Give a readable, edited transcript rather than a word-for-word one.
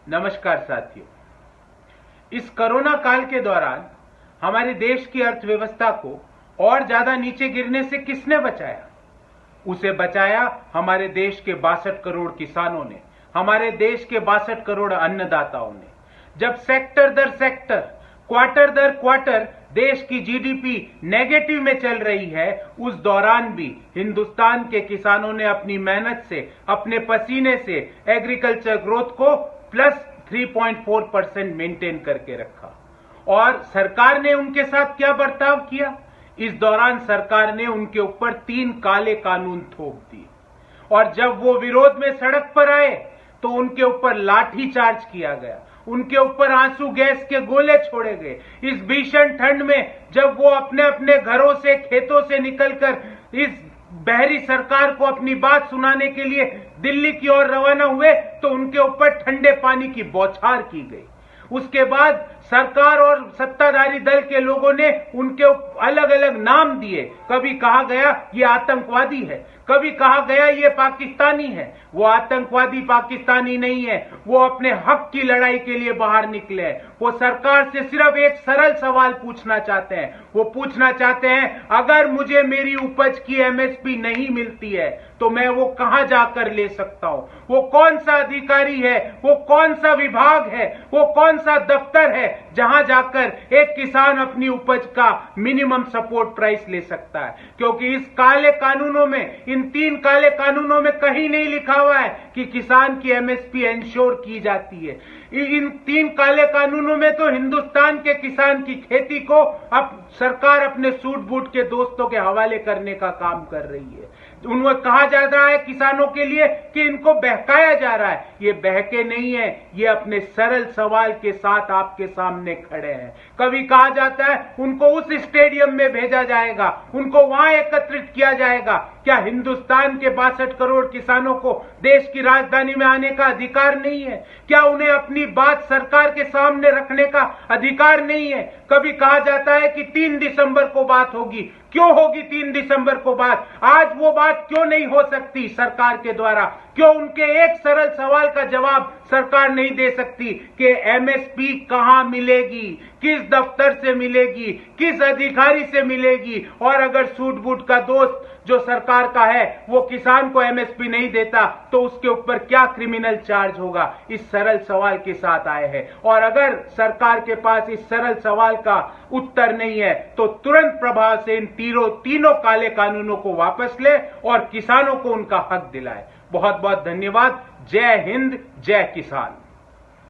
नमस्कार साथियों। इस कोरोना काल के दौरान हमारे देश की अर्थव्यवस्था को और ज्यादा नीचे गिरने से किसने बचाया? उसे बचाया हमारे देश के 62 करोड़ किसानों ने, हमारे देश के 62 करोड़ अन्नदाताओं ने। जब सेक्टर दर सेक्टर, क्वार्टर दर क्वार्टर देश की जीडीपी नेगेटिव में चल रही है, उस दौरान भी हिंदुस्तान के किसानों ने अपनी मेहनत से, अपने पसीने से एग्रीकल्चर ग्रोथ को प्लस 3.4% मेंटेन करके रखा। और सरकार ने उनके साथ क्या बर्ताव किया? इस दौरान सरकार ने उनके ऊपर 3 काले कानून थोप दिए और जब वो विरोध में सड़क पर आए तो उनके ऊपर लाठी चार्ज किया गया, उनके ऊपर आंसू गैस के गोले छोड़े गए। इस भीषण ठंड में जब वो अपने अपने घरों से, खेतों से निकलकर इस बहरी सरकार को अपनी बात सुनाने के लिए दिल्ली की ओर रवाना हुए तो उनके ऊपर ठंडे पानी की बौछार की गई। उसके बाद सरकार और सत्ताधारी दल के लोगों ने उनके अलग अलग नाम दिए। कभी कहा गया ये आतंकवादी है, कभी कहा गया ये पाकिस्तानी है। वो आतंकवादी पाकिस्तानी नहीं है, वो अपने हक की लड़ाई के लिए बाहर निकले हैं। वो सरकार से सिर्फ एक सरल सवाल पूछना चाहते हैं। वो पूछना चाहते हैं, अगर मुझे मेरी उपज की एमएसपी नहीं मिलती है तो मैं वो कहां जाकर ले सकता हूं? वो कौन सा अधिकारी है, वो कौन सा विभाग है, वो कौन सा दफ्तर है जहां जाकर एक किसान अपनी उपज का मिनिमम सपोर्ट प्राइस ले सकता है? क्योंकि इस काले कानूनों में, इन 3 काले कानूनों में कहीं नहीं लिखा हुआ है कि किसान की एमएसपी इंश्योर की जाती है। इन 3 काले कानूनों में तो हिंदुस्तान के किसान की खेती को अब सरकार अपने सूट बूट के दोस्तों के हवाले करने का काम कर रही है। उनको कहा जा रहा है किसानों के लिए कि इनको बहकाया जा रहा है। ये बहके नहीं है, ये अपने सरल सवाल के साथ आपके सामने खड़े हैं। कभी कहा जाता है उनको उस स्टेडियम में भेजा जाएगा, उनको वहां एकत्रित किया जाएगा। क्या हिंदुस्तान के 62 करोड़ किसानों को देश की राजधानी में आने का अधिकार नहीं है? क्या उन्हें अपनी बात सरकार के सामने रखने का अधिकार नहीं है? कभी कहा जाता है कि 3 दिसंबर को बात होगी। क्यों होगी 3 दिसंबर को बात? आज वो बात क्यों नहीं हो सकती सरकार के द्वारा? क्यों उनके एक सरल सवाल का जवाब सरकार नहीं दे सकती कि एमएसपी कहां मिलेगी, किस दफ्तर से मिलेगी, किस अधिकारी से मिलेगी? और अगर सूट बूट का दोस्त जो सरकार का है वो किसान को एमएसपी नहीं देता तो उसके ऊपर क्या क्रिमिनल चार्ज होगा? इस सरल सवाल के साथ आए हैं। और अगर सरकार के पास इस सरल सवाल का उत्तर नहीं है तो तुरंत प्रभाव से इन तीनों काले कानूनों को वापस ले और किसानों को उनका हक दिलाए। बहुत बहुत धन्यवाद। जय हिंद, जय किसान।